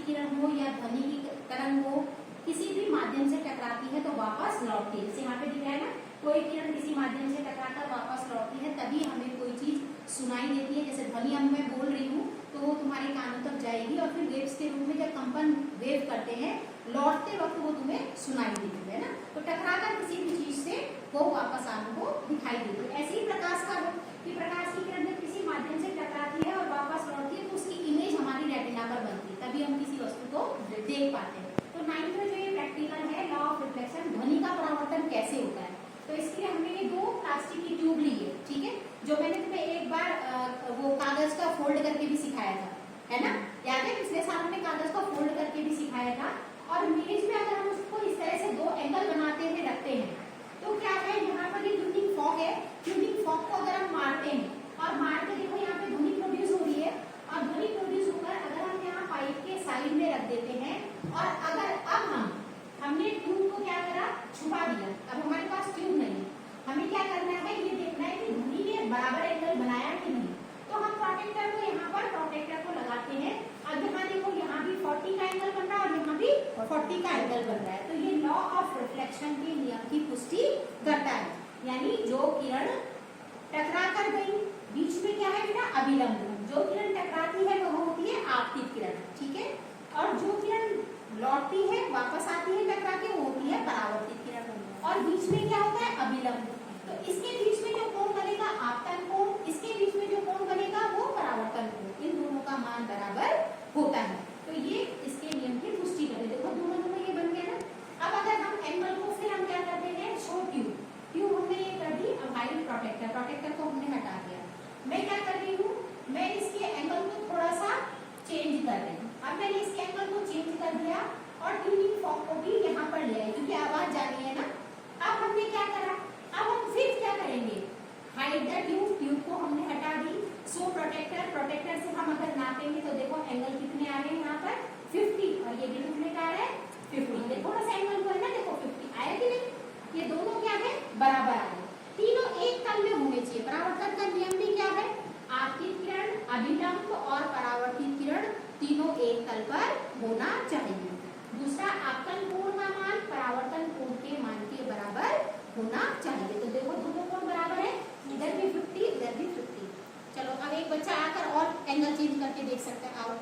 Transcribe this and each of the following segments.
किरण हो या ध्वनि की तरंग हो, किसी भी माध्यम से टकराती है तो वापस लौटती है। जैसे यहाँ पे दिख रहा है ना, कोई किरण किसी माध्यम से टकराकर वापस लौटती है, तभी हमें कोई चीज सुनाई देती है। जैसे ध्वनि अब मैं बोल रही हूँ तो वो तुम्हारे कानों तक जाएगी और फिर वेव्स के रूप में जब कंपन वेव करते हैं लौटते वक्त वो तुम्हें सुनाई देती है ना। तो टकराकर किसी भी चीज से वो वापस आपको दिखाई देती है। ऐसे ही प्रकाश का कि प्रकाश की किरण जब किसी माध्यम से टकराती है और वापस लौटती है तो उसकी इमेज हमारी रेटिना पर बनती है, तभी हम किसी वस्तु को देख पाते हैं। तो 9th में जो ये प्रैक्टिकल है लॉ ऑफ रिफ्लेक्शन, ध्वनि का परावर्तन कैसे होता है, तो इसके लिए हमने ये 2 प्लास्टिक की ट्यूब ली है, ठीक है, जो मैंने तुम्हें एक बार वो कागज का फोल्ड करके भी सिखाया था, है ना, याद है, पिछले साल हमने कागज का फोल्ड करके भी सिखाया था। और इमेज में अगर हम उसको इस तरह से 2 एंगल बनाते हुए रखते हैं तो क्या है, यहाँ पर ये ट्यूनिंग फॉक है, ट्यूनिंग फॉक को अगर हम मारते हैं और मार के देखो यहाँ पे ध्वनि प्रोड्यूस हो रही है, और ध्वनि प्रोड्यूस होकर अगर हम यहाँ पाइप के साइड में रख देते हैं और अगर अब हमने ट्यूब को क्या करा, छुपा दिया, अब हमारे पास ट्यूब नहीं है, हमें क्या करना है, ये देखना है कि ध्वनि ने बराबर एंगल बनाया कि नहीं। तो हम प्रोटेक्टर को यहाँ पर प्रोटेक्टर को लगाते हैं, अब यहाँ देखो यहाँ भी 40 का एंगल बन रहा है और यहाँ भी 40 का एंगल बन रहा है। तो ये लॉ ऑफ रिफ्लेक्शन के नियम की पुष्टि करता है, यानी जो किरण टकरा कर गई, बीच में क्या है बेटा, अभिलंब, जो किरण टकराती है वह होती है आपतित किरण, ठीक है, और जो किरण लौटती है वापस आती है टकरा के वो होती है परावर्तित किरण, और बीच में क्या होता है, अभिलंब। तो इसके बीच में जो कोण बनेगा आपतन कोण, इसके बीच में जो कोण बनेगा वो परावर्तन कोण, इन दोनों का मान बराबर होता है। तो ये इसके नियम की पुष्टि करते हैं। देखो दोनों ये बन गया ना। अब अगर हम एंगल को फिर हम क्या करते हैं, शो ट्यूब, ट्यूब हमने ये कर दी, अब भाई प्रोटेक्टर को हमने हटा दिया। मैं क्या कर रही हूँ, मैं इसके एंगल को थोड़ा सा चेंज कर रही हूँ। अब मैंने इसके एंगल को चेंज कर दिया और ट्यूनिंग फॉर्क को भी यहाँ पर ले आई, क्योंकि आवाज जा रही है ना। अब हमने क्या करा, अब हम फिर क्या करेंगे, हाइड द ट्यूब, ट्यूब को हमने हटा दी। सो प्रोटेक्टर से हम अगर नापेंगे तो देखो एंगल कितने आ रहे हैं यहाँ पर 50, और ये भी कितने का आ रहा है 50। देखो थोड़ा सा एंगल को है ना, देखो 50 आया कि नहीं, ये दोनों क्या है, बराबर आ रहे, तीनों एक तल में होने चाहिए। परावर्तन का नियम भी क्या है, आपतित किरण, अभिलंब और परावर्तित किरण तीनों एक तल पर होना चाहिए। दूसरा, आपतन कोण का मान परावर्तन कोण के मान के बराबर होना चाहिए। तो देखो दोनों कोण बराबर है, इधर भी 50 इधर भी 50। चलो अब एक बच्चा आकर और एंगल चेंज करके देख सकता है, आओ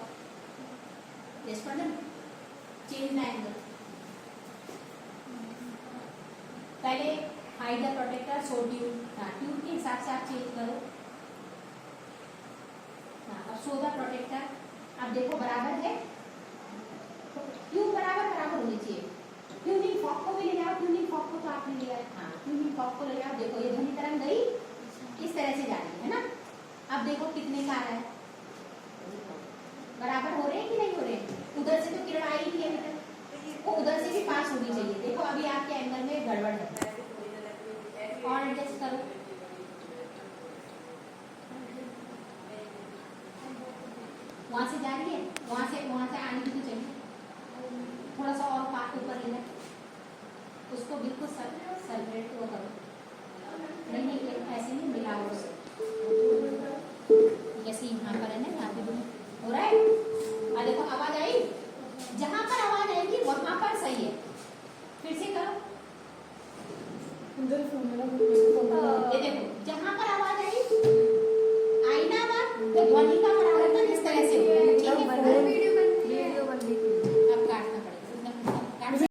चेंज द एंगल। पहले hide the protector, show tube, tube के हिसाब से आप चेंज करो। अब शो द प्रोटेक्टर, अब देखो बराबर है, ट्यूब बराबर होनी चाहिए। ट्यूनिंग फॉक को भी ले जाओ, ट्यूनिंग फॉक को तो आपने लिया है, हाँ ट्यूनिंग फॉक को ले जाओ। देखो ये ध्वनि तरंग गई, इस तरह से जा रही है ना। अब देखो कितने का आ रहा है, बराबर हो रहे हैं कि नहीं हो रहे हैं। उधर से तो किरण आई नहीं है, वो उधर से भी पास होनी चाहिए। देखो अभी आपके एंगल में गड़बड़ है, और एडजस्ट करो। वहां से जा रही है, वहां से आने की तो चाहिए, थोड़ा सा और पार्ट ऊपर लेना, उसको बिल्कुल सेपरेट वो करो। नहीं ऐसे नहीं मिलाओ, जैसे यहाँ पर है ना,